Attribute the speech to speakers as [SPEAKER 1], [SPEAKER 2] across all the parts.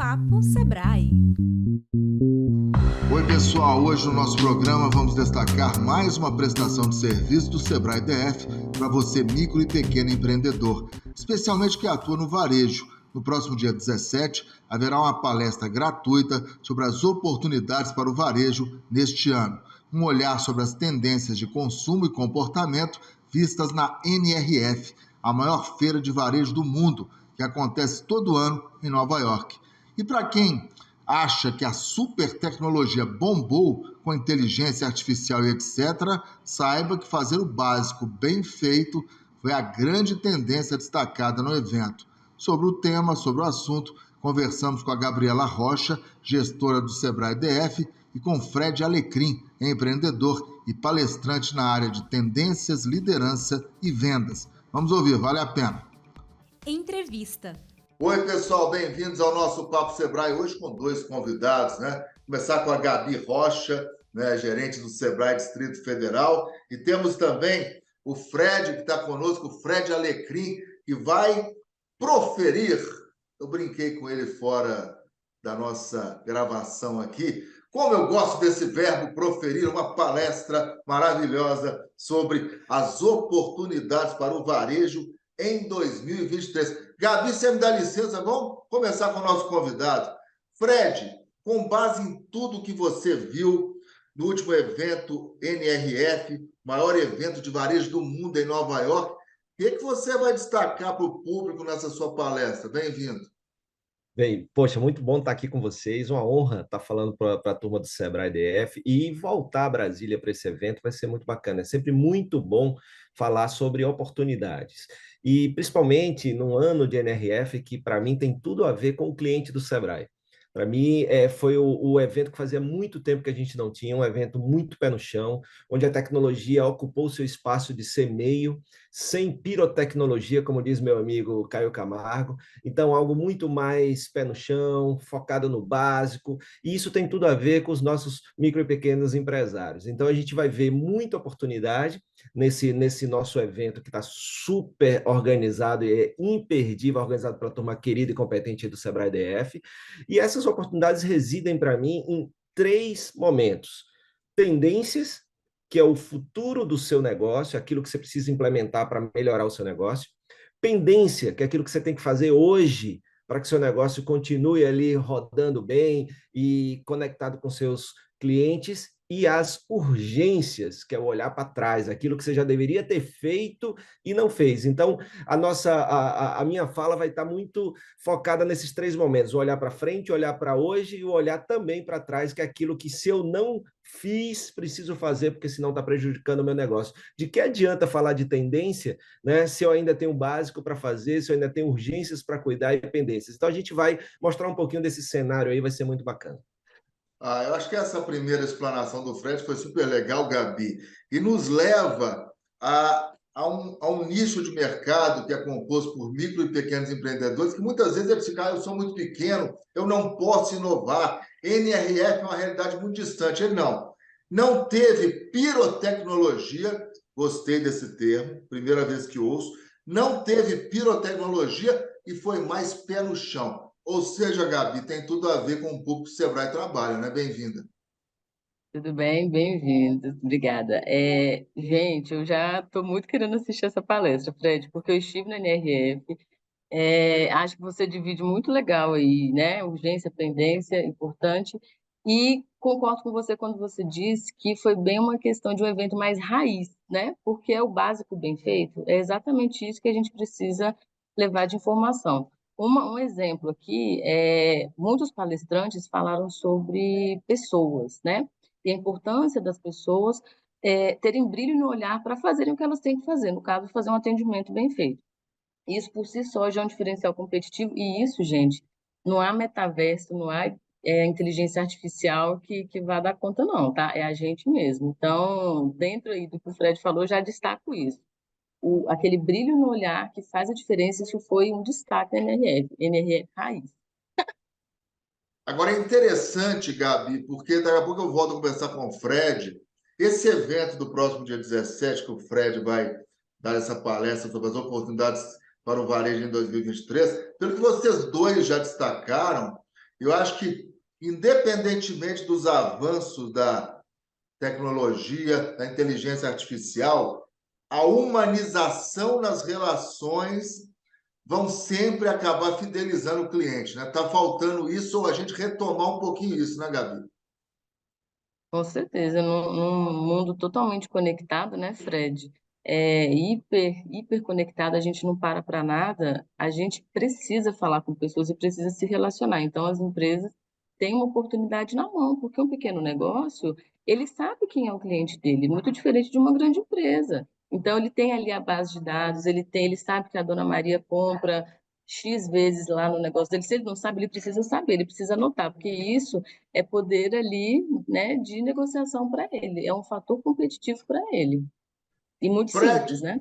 [SPEAKER 1] Papo Sebrae.
[SPEAKER 2] Oi, pessoal. Hoje no nosso programa vamos destacar mais uma prestação de serviço do Sebrae DF para você micro e pequeno empreendedor, especialmente que atua no varejo. No próximo dia 17, haverá uma palestra gratuita sobre as oportunidades para o varejo neste ano. Um olhar sobre as tendências de consumo e comportamento vistas na NRF, a maior feira de varejo do mundo, que acontece todo ano em Nova York. E para quem acha que a super tecnologia bombou com inteligência artificial e etc., saiba que fazer o básico bem feito foi a grande tendência destacada no evento. Sobre o tema, sobre o assunto, conversamos com a Gabriela Rocha, gestora do Sebrae DF, e com Fred Alecrim, empreendedor e palestrante na área de tendências, liderança e vendas. Vamos ouvir, vale a pena.
[SPEAKER 1] Entrevista.
[SPEAKER 2] Oi, pessoal, bem-vindos ao nosso Papo Sebrae, hoje com dois convidados, né? Começar com a Gabi Rocha, né, gerente do Sebrae Distrito Federal, e temos também o Fred, que está conosco, o Fred Alecrim, que vai proferir, eu brinquei com ele fora da nossa gravação aqui, como eu gosto desse verbo proferir, uma palestra maravilhosa sobre as oportunidades para o varejo em 2023. Gabi, você me dá licença, vamos começar com o nosso convidado. Fred, com base em tudo que você viu no último evento NRF, maior evento de varejo do mundo em Nova York, o que você vai destacar para o público nessa sua palestra? Bem-vindo.
[SPEAKER 3] Bem, poxa, muito bom estar aqui com vocês, uma honra estar falando para a turma do Sebrae DF e voltar a Brasília para esse evento vai ser muito bacana. É sempre muito bom falar sobre oportunidades e principalmente num ano de NRF que para mim tem tudo a ver com o cliente do Sebrae. Para mim, foi o evento que fazia muito tempo que a gente não tinha, um evento muito pé no chão, onde a tecnologia ocupou o seu espaço de ser meio, sem pirotecnologia, como diz meu amigo Caio Camargo. Então, algo muito mais pé no chão, focado no básico, e isso tem tudo a ver com os nossos micro e pequenos empresários. Então, a gente vai ver muita oportunidade nesse nosso evento que está super organizado e é imperdível, organizado pela turma querida e competente do Sebrae DF, e essas oportunidades residem, para mim, em 3 momentos. Tendências, que é o futuro do seu negócio, aquilo que você precisa implementar para melhorar o seu negócio. Pendência, que é aquilo que você tem que fazer hoje para que seu negócio continue ali rodando bem e conectado com seus clientes. E as urgências, que é o olhar para trás, aquilo que você já deveria ter feito e não fez. Então, a minha fala vai estar muito focada nesses 3 momentos, o olhar para frente, o olhar para hoje e o olhar também para trás, que é aquilo que se eu não fiz, preciso fazer, porque senão está prejudicando o meu negócio. De que adianta falar de tendência, né, se eu ainda tenho o básico para fazer, se eu ainda tenho urgências para cuidar e pendências? Então, a gente vai mostrar um pouquinho desse cenário aí, vai ser muito bacana.
[SPEAKER 2] Eu acho que essa primeira explanação do Fred foi super legal, Gabi, e nos leva a um nicho de mercado que é composto por micro e pequenos empreendedores, que muitas vezes eles ficam, eu sou muito pequeno, eu não posso inovar. NRF é uma realidade muito distante. Ele não teve pirotecnologia, gostei desse termo, primeira vez que ouço, não teve pirotecnologia e foi mais pé no chão. Ou seja, Gabi, tem tudo a ver com o público que o Sebrae trabalha, né? Bem-vinda.
[SPEAKER 4] Tudo bem? Bem-vindo. Obrigada. Gente, eu já estou muito querendo assistir essa palestra, Fred, porque eu estive na NRF. Acho que você divide muito legal aí, né? Urgência, pendência, importante. E concordo com você quando você diz que foi bem uma questão de um evento mais raiz, né? Porque é o básico bem feito. É exatamente isso que a gente precisa levar de informação. Um exemplo aqui, muitos palestrantes falaram sobre pessoas, né? E a importância das pessoas terem brilho no olhar para fazerem o que elas têm que fazer, no caso, fazer um atendimento bem feito. Isso por si só já é um diferencial competitivo, e isso, gente, não há metaverso, não há inteligência artificial que vá dar conta, não, tá? É a gente mesmo. Então, dentro aí do que o Fred falou, já destaco isso. Aquele brilho no olhar que faz a diferença, isso foi um destaque da NRF Raiz.
[SPEAKER 2] Agora é interessante, Gabi, porque daqui a pouco eu volto a conversar com o Fred. Esse evento do próximo dia 17, que o Fred vai dar essa palestra sobre as oportunidades para o varejo em 2023, pelo que vocês dois já destacaram, Eu acho que, independentemente dos avanços da tecnologia, da inteligência artificial, a humanização nas relações vão sempre acabar fidelizando o cliente, né? Tá faltando isso ou a gente retomar um pouquinho isso, né, Gabi?
[SPEAKER 4] Com certeza, num mundo totalmente conectado, né, Fred? Hiper conectado, a gente não para nada, a gente precisa falar com pessoas e precisa se relacionar. Então, as empresas têm uma oportunidade na mão, porque um pequeno negócio, ele sabe quem é o cliente dele, muito diferente de uma grande empresa. Então, ele tem ali a base de dados, ele sabe que a dona Maria compra X vezes lá no negócio dele. Se ele não sabe, ele precisa saber, ele precisa anotar, porque isso é poder ali, né, de negociação para ele. É um fator competitivo para ele. E muito
[SPEAKER 2] Fred,
[SPEAKER 4] simples, né?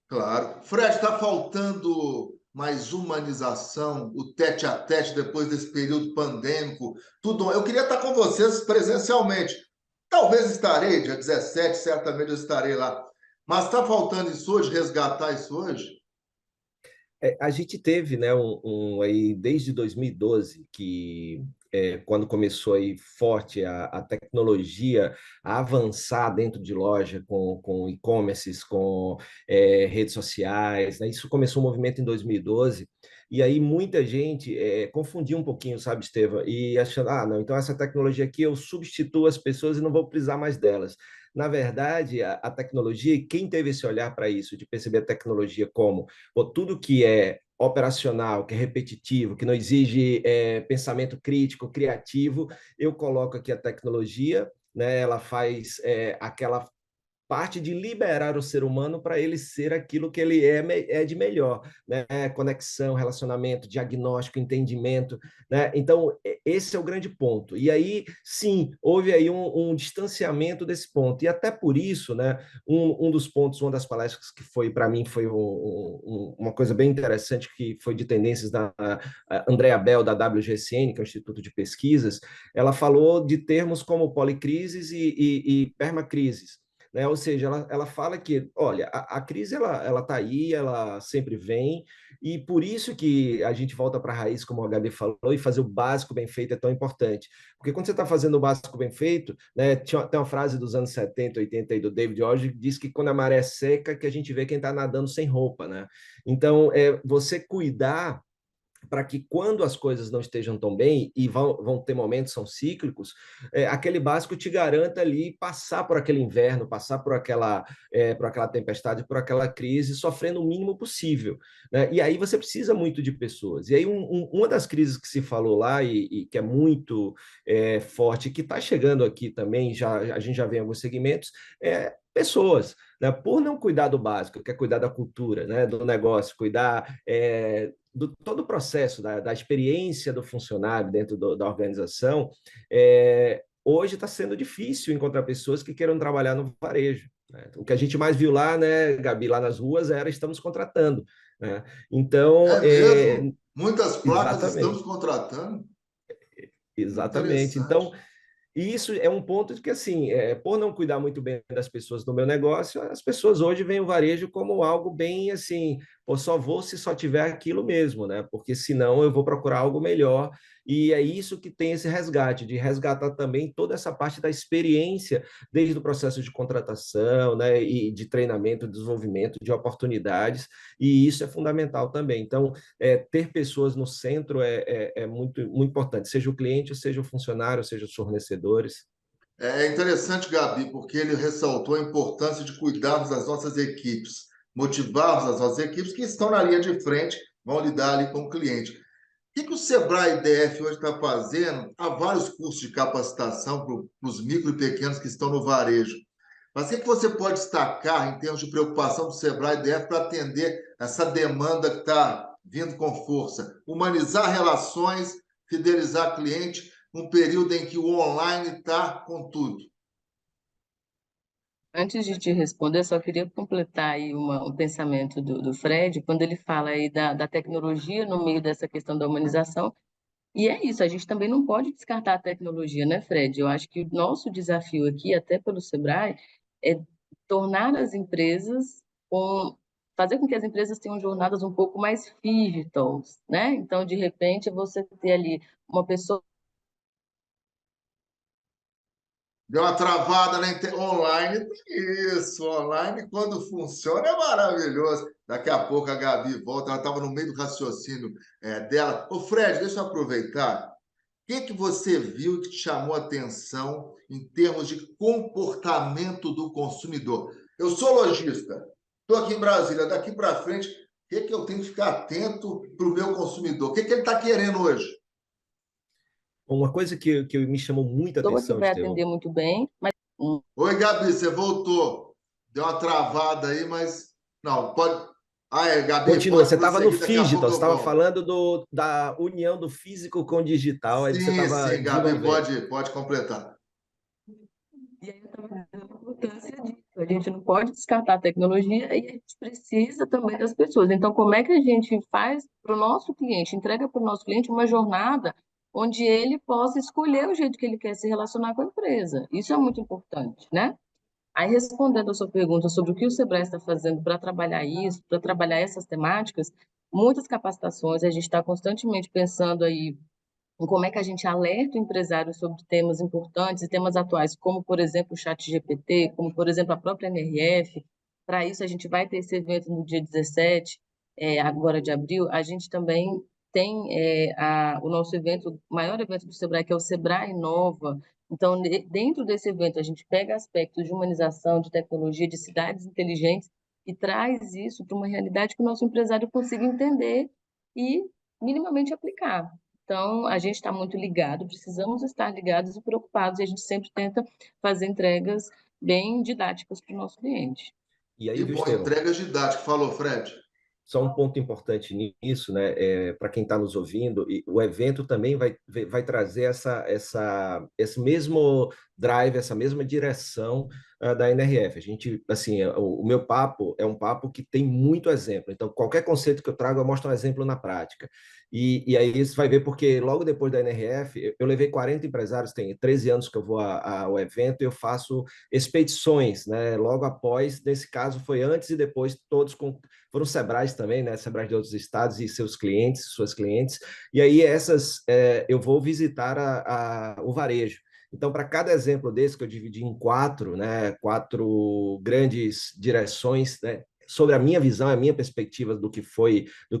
[SPEAKER 2] claro. Fred, está faltando mais humanização, o tete a tete depois desse período pandêmico. Tudo. Eu queria estar com vocês presencialmente. Talvez estarei, dia 17, certamente eu estarei lá. Mas está faltando isso hoje, resgatar isso hoje?
[SPEAKER 3] A gente teve, né, aí desde 2012 que quando começou aí forte a tecnologia a avançar dentro de loja com e-commerces, com redes sociais, né? Isso começou um movimento em 2012 e aí muita gente confundia um pouquinho, sabe, Estevam, e achando, ah, não, então essa tecnologia aqui eu substituo as pessoas e não vou precisar mais delas. Na verdade, a tecnologia, e quem teve esse olhar para isso, de perceber a tecnologia como pô, tudo que é operacional, que é repetitivo, que não exige pensamento crítico, criativo, eu coloco aqui a tecnologia, né? Ela faz aquela parte de liberar o ser humano para ele ser aquilo que ele é de melhor, né? Conexão, relacionamento, diagnóstico, entendimento, né? Então, esse é o grande ponto. E aí, sim, houve aí um distanciamento desse ponto. E até por isso, né, um dos pontos, uma das palestras que foi, para mim, foi uma coisa bem interessante, que foi de tendências da Andrea Bell, da WGSN, que é o Instituto de Pesquisas, ela falou de termos como policrises e permacrises, né? Ou seja, ela fala que, olha, a crise ela está aí, ela sempre vem, e por isso que a gente volta para a raiz, como a Gabi falou, e fazer o básico bem feito é tão importante. Porque quando você está fazendo o básico bem feito, né, tem uma frase dos anos 70, 80 aí do David Orge, que diz que quando a maré é seca, que a gente vê quem está nadando sem roupa, né? Então, você cuidar para que quando as coisas não estejam tão bem, e vão ter momentos, são cíclicos, aquele básico te garanta ali passar por aquele inverno, passar por aquela tempestade, por aquela crise, sofrendo o mínimo possível, né? E aí você precisa muito de pessoas. E aí uma das crises que se falou lá, e que é muito forte, que está chegando aqui também, a gente já vê em alguns segmentos, é pessoas, né? Por não cuidar do básico, que é cuidar da cultura, né? Do negócio, cuidar todo o processo, da experiência do funcionário dentro da organização, hoje está sendo difícil encontrar pessoas que queiram trabalhar no varejo, né? O que a gente mais viu lá, né, Gabi, lá nas ruas, era estamos contratando, né? Então,
[SPEAKER 2] É mesmo? Muitas placas estamos
[SPEAKER 3] exatamente,
[SPEAKER 2] contratando?
[SPEAKER 3] exatamente. Então,
[SPEAKER 2] Interessante.
[SPEAKER 3] e isso é um ponto de que, assim, por não cuidar muito bem das pessoas do meu negócio, as pessoas hoje veem o varejo como algo bem assim, pô, só vou se só tiver aquilo mesmo, né? Porque senão eu vou procurar algo melhor. E é isso que tem esse resgate, de resgatar também toda essa parte da experiência, desde o processo de contratação, né? E de treinamento, desenvolvimento, de oportunidades, e isso é fundamental também. Então, ter pessoas no centro é muito, muito importante, seja o cliente, seja o funcionário, seja os fornecedores.
[SPEAKER 2] É interessante, Gabi, porque ele ressaltou a importância de cuidarmos das nossas equipes, motivarmos as nossas equipes que estão na linha de frente, vão lidar ali com o cliente. O que o Sebrae DF hoje está fazendo? Há vários cursos de capacitação para os micro e pequenos que estão no varejo. Mas o que você pode destacar em termos de preocupação do Sebrae DF para atender essa demanda que está vindo com força? Humanizar relações, fidelizar cliente, um período em que o online está com tudo.
[SPEAKER 4] Antes de te responder, eu só queria completar aí um pensamento do Fred, quando ele fala aí da tecnologia no meio dessa questão da humanização. E é isso, a gente também não pode descartar a tecnologia, né, Fred? Eu acho que o nosso desafio aqui, até pelo Sebrae, é tornar as empresas com fazer com que as empresas tenham jornadas um pouco mais digitals, né? Então, de repente, você ter ali uma pessoa.
[SPEAKER 2] Deu uma travada na online. Isso, online, quando funciona, é maravilhoso. Daqui a pouco a Gabi volta, ela estava no meio do raciocínio dela. Ô, Fred, deixa eu aproveitar. O que você viu que te chamou a atenção em termos de comportamento do consumidor? Eu sou lojista, estou aqui em Brasília, daqui para frente, o que eu tenho que ficar atento para o meu consumidor? O que ele está querendo hoje?
[SPEAKER 3] Uma coisa que me chamou muita
[SPEAKER 4] Pessoa que
[SPEAKER 3] atenção,
[SPEAKER 4] vai
[SPEAKER 3] Estevão.
[SPEAKER 4] atender muito bem, mas
[SPEAKER 2] Oi, Gabi, você voltou. Deu uma travada aí, mas... Não, pode... Ah, Gabi,
[SPEAKER 3] Continua,
[SPEAKER 2] pode
[SPEAKER 3] você estava no
[SPEAKER 2] prosseguir, daqui a
[SPEAKER 3] digital,
[SPEAKER 2] pouco
[SPEAKER 3] você
[SPEAKER 2] eu
[SPEAKER 3] estava
[SPEAKER 2] volto.
[SPEAKER 3] falando da união do físico com o digital, aí você
[SPEAKER 2] Sim,
[SPEAKER 3] estava
[SPEAKER 2] sim, Gabi,
[SPEAKER 3] desenvolvendo.
[SPEAKER 2] pode completar.
[SPEAKER 4] e aí eu estava dizendo a importância disso. A gente não pode descartar a tecnologia e a gente precisa também das pessoas. Então, como é que a gente faz para o nosso cliente, entrega para o nosso cliente uma jornada onde ele possa escolher o jeito que ele quer se relacionar com a empresa? Isso é muito importante, né? Aí, respondendo a sua pergunta sobre o que o Sebrae está fazendo para trabalhar isso, para trabalhar essas temáticas, muitas capacitações, a gente está constantemente pensando aí em como é que a gente alerta o empresário sobre temas importantes e temas atuais, como, por exemplo, o chat GPT, como, por exemplo, a própria NRF. Para isso, a gente vai ter esse evento no dia 17, agora de abril. A gente também tem o nosso evento, o maior evento do Sebrae, que é o Sebrae Inova. Então, dentro desse evento, a gente pega aspectos de humanização, de tecnologia, de cidades inteligentes e traz isso para uma realidade que o nosso empresário consiga entender e minimamente aplicar. Então, a gente está muito ligado, precisamos estar ligados e preocupados, e a gente sempre tenta fazer entregas bem didáticas para o nosso cliente.
[SPEAKER 3] E aí,
[SPEAKER 2] Que
[SPEAKER 3] viu,
[SPEAKER 2] bom,
[SPEAKER 3] Estevão?
[SPEAKER 2] entrega didática. Falou, Fred.
[SPEAKER 3] Só um ponto importante nisso, né? Para quem está nos ouvindo, e o evento também vai trazer esse mesmo drive, essa mesma direção da NRF. A gente, assim, o meu papo é um papo que tem muito exemplo. Então, qualquer conceito que eu trago, eu mostro um exemplo na prática. E aí você vai ver, porque logo depois da NRF, eu levei 40 empresários, tem 13 anos que eu vou ao evento, e eu faço expedições, né? Logo após, nesse caso, foi antes e depois, todos foram Sebrais também, né? Sebrais de outros estados e seus clientes, suas clientes. E aí eu vou visitar o varejo. Então, para cada exemplo desse que eu dividi em quatro, né? Quatro grandes direções, né? Sobre a minha visão, a minha perspectiva do que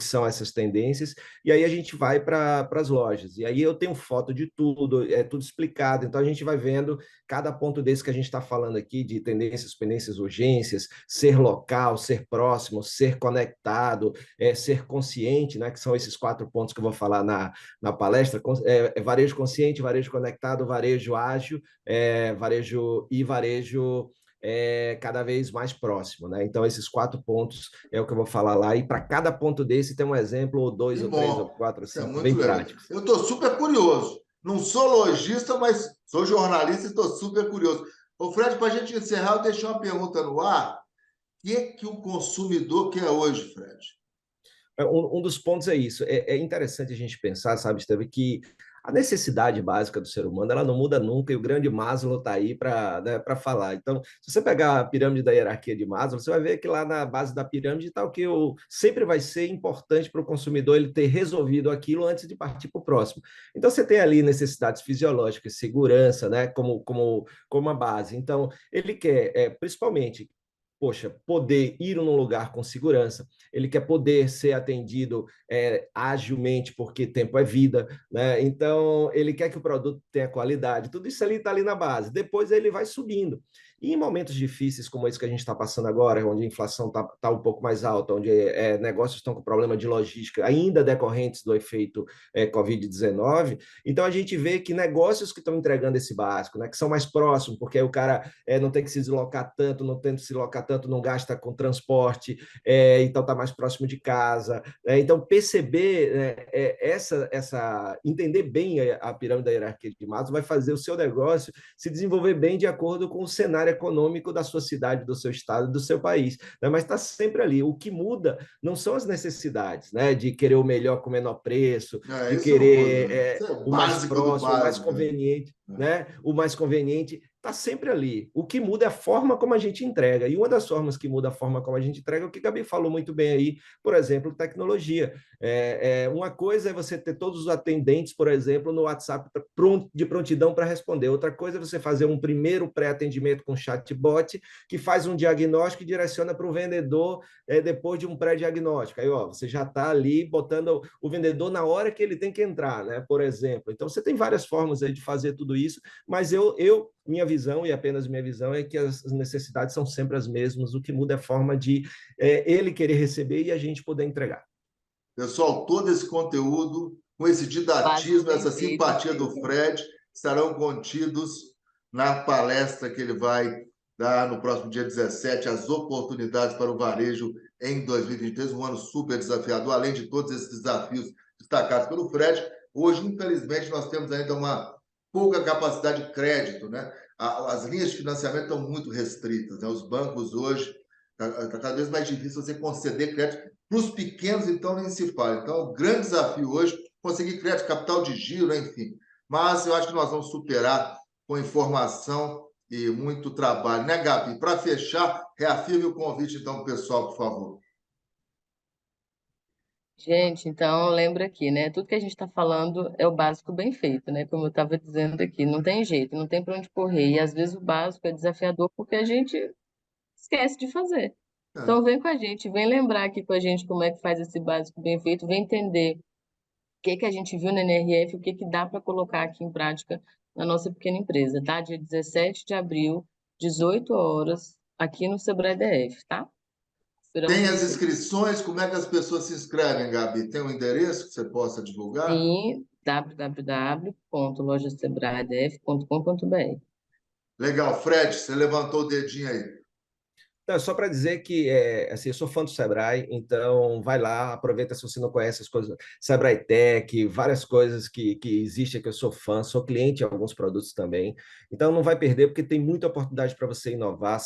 [SPEAKER 3] são essas tendências, e aí a gente vai para as lojas, e aí eu tenho foto de tudo, é tudo explicado, então a gente vai vendo cada ponto desse que a gente está falando aqui, de tendências, pendências, urgências, ser local, ser próximo, ser conectado, ser consciente, né, que são esses 4 pontos que eu vou falar na palestra, varejo consciente, varejo conectado, varejo ágil, varejo cada vez mais próximo, né? Então, esses 4 pontos é o que eu vou falar lá, e para cada ponto desse tem um exemplo, ou dois,
[SPEAKER 2] Que
[SPEAKER 3] ou três, ou
[SPEAKER 2] bom.
[SPEAKER 3] quatro, ou
[SPEAKER 2] Isso é
[SPEAKER 3] cinco,
[SPEAKER 2] muito
[SPEAKER 3] bem
[SPEAKER 2] legal.
[SPEAKER 3] práticos.
[SPEAKER 2] Eu estou super curioso. Não sou lojista, mas sou jornalista e estou super curioso. Ô, Fred, para a gente encerrar, eu deixei uma pergunta no ar. O que o consumidor quer hoje, Fred?
[SPEAKER 3] Um dos pontos é isso. É interessante a gente pensar, sabe, Esteve, que a necessidade básica do ser humano ela não muda nunca, e o grande Maslow está aí para, né, para falar. Então, se você pegar a pirâmide da hierarquia de Maslow, você vai ver que lá na base da pirâmide está o que sempre vai ser importante para o consumidor ele ter resolvido aquilo antes de partir para o próximo. Então, você tem ali necessidades fisiológicas, segurança, né, como a base. Então, ele quer, principalmente, poxa, poder ir num lugar com segurança, ele quer poder ser atendido agilmente, porque tempo é vida, né? Então, ele quer que o produto tenha qualidade, tudo isso ali está ali na base. Depois ele vai subindo. E em momentos difíceis como esse que a gente está passando agora, onde a inflação está um pouco mais alta, onde negócios estão com problema de logística ainda decorrentes do efeito Covid-19, então a gente vê que negócios que estão entregando esse básico, né, que são mais próximos, porque aí o cara não tem que se deslocar tanto, não tem que se deslocar tanto, não gasta com transporte, então está mais próximo de casa. Então, perceber entender bem a pirâmide da hierarquia de Maslow vai fazer o seu negócio se desenvolver bem de acordo com o cenário econômico da sua cidade, do seu estado, do seu país, né? Mas está sempre ali. O que muda não são as necessidades, né? De querer o melhor com o menor preço, de
[SPEAKER 2] Isso não muda, né?
[SPEAKER 3] querer
[SPEAKER 2] Isso é o
[SPEAKER 3] o mais
[SPEAKER 2] básico do
[SPEAKER 3] próximo, o mais
[SPEAKER 2] básico, né?
[SPEAKER 3] conveniente, né? O mais conveniente. está sempre ali. O que muda é a forma como a gente entrega. E uma das formas que muda a forma como a gente entrega é o que a Gabi falou muito bem aí, por exemplo, tecnologia. Uma coisa é você ter todos os atendentes, por exemplo, no WhatsApp de prontidão para responder. Outra coisa é você fazer um primeiro pré-atendimento com chatbot, que faz um diagnóstico e direciona para o vendedor depois de um pré-diagnóstico. Aí, ó, você já está ali botando o vendedor na hora que ele tem que entrar, né? Por exemplo. Então, você tem várias formas aí de fazer tudo isso, mas minha visão, e apenas minha visão, é que as necessidades são sempre as mesmas. O que muda é a forma de ele querer receber e a gente poder entregar.
[SPEAKER 2] Pessoal, todo esse conteúdo, com esse didatismo, essa simpatia do Fred, estarão contidos na palestra que ele vai dar no próximo dia 17, as oportunidades para o varejo em 2023, um ano super desafiador, além de todos esses desafios destacados pelo Fred. Hoje, infelizmente, nós temos ainda uma pouca capacidade de crédito, né? As linhas de financiamento estão muito restritas, né? Os bancos hoje, está cada vez mais difícil você conceder crédito. Para os pequenos, então, nem se fala. Então, o grande desafio hoje é conseguir crédito, capital de giro, enfim. Mas eu acho que nós vamos superar com informação e muito trabalho, né, Gabi? Para fechar, reafirme o convite, então, pessoal, por favor.
[SPEAKER 4] Gente, então lembra aqui, né? Tudo que a gente está falando é o básico bem feito, né? Como eu estava dizendo aqui, não tem jeito, não tem para onde correr. E às vezes o básico é desafiador porque a gente esquece de fazer. Então vem com a gente, vem lembrar aqui com a gente como é que faz esse básico bem feito, vem entender o que a gente viu na NRF, o que dá para colocar aqui em prática na nossa pequena empresa, tá? Dia 17 de abril, 18 horas, aqui no Sebrae DF, tá?
[SPEAKER 2] Tem as inscrições, como é que as pessoas se inscrevem, Gabi? Tem um endereço que você possa divulgar?
[SPEAKER 4] Sim, www.lojasebraedf.com.br.
[SPEAKER 2] Legal. Fred, você levantou o dedinho aí.
[SPEAKER 3] Então, só para dizer que assim, eu sou fã do Sebrae, então vai lá, aproveita se você não conhece as coisas, Sebrae Tech, várias coisas que existem que eu sou fã, sou cliente de alguns produtos também, então não vai perder porque tem muita oportunidade para você inovar,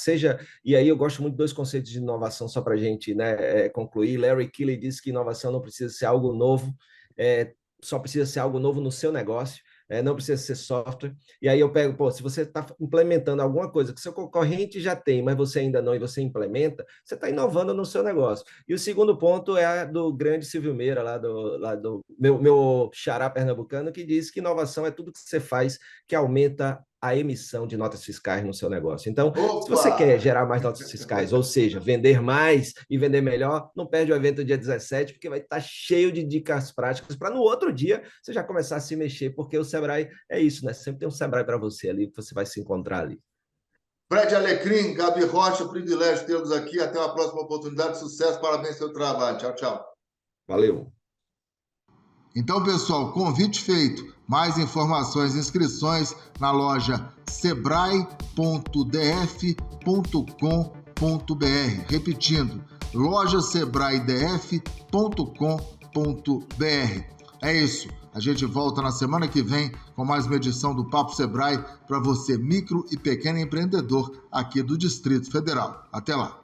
[SPEAKER 3] e aí eu gosto muito de dois conceitos de inovação só para a gente, né, concluir. Larry Kelley disse que inovação não precisa ser algo novo, só precisa ser algo novo no seu negócio. Não precisa ser software. E aí eu pego, se você está implementando alguma coisa que seu concorrente já tem, mas você ainda não, e você implementa, você está inovando no seu negócio. E o segundo ponto é do grande Silvio Meira, lá do meu xará pernambucano, que diz que inovação é tudo que você faz que aumenta a emissão de notas fiscais no seu negócio. Então, se você quer gerar mais notas fiscais, ou seja, vender mais e vender melhor, não perde o evento dia 17, porque vai estar cheio de dicas práticas para no outro dia você já começar a se mexer, porque o Sebrae é isso, né? Sempre tem um Sebrae para você ali, que você vai se encontrar ali.
[SPEAKER 2] Fred Alecrim, Gabi Rocha, privilégio tê-los aqui. Até uma próxima oportunidade. Sucesso, parabéns pelo trabalho. Tchau, tchau.
[SPEAKER 3] Valeu.
[SPEAKER 2] Então, pessoal, convite feito. Mais informações e inscrições na loja sebrae.df.com.br. Repetindo, lojasebraedf.com.br. É isso. A gente volta na semana que vem com mais uma edição do Papo Sebrae para você, micro e pequeno empreendedor aqui do Distrito Federal. Até lá.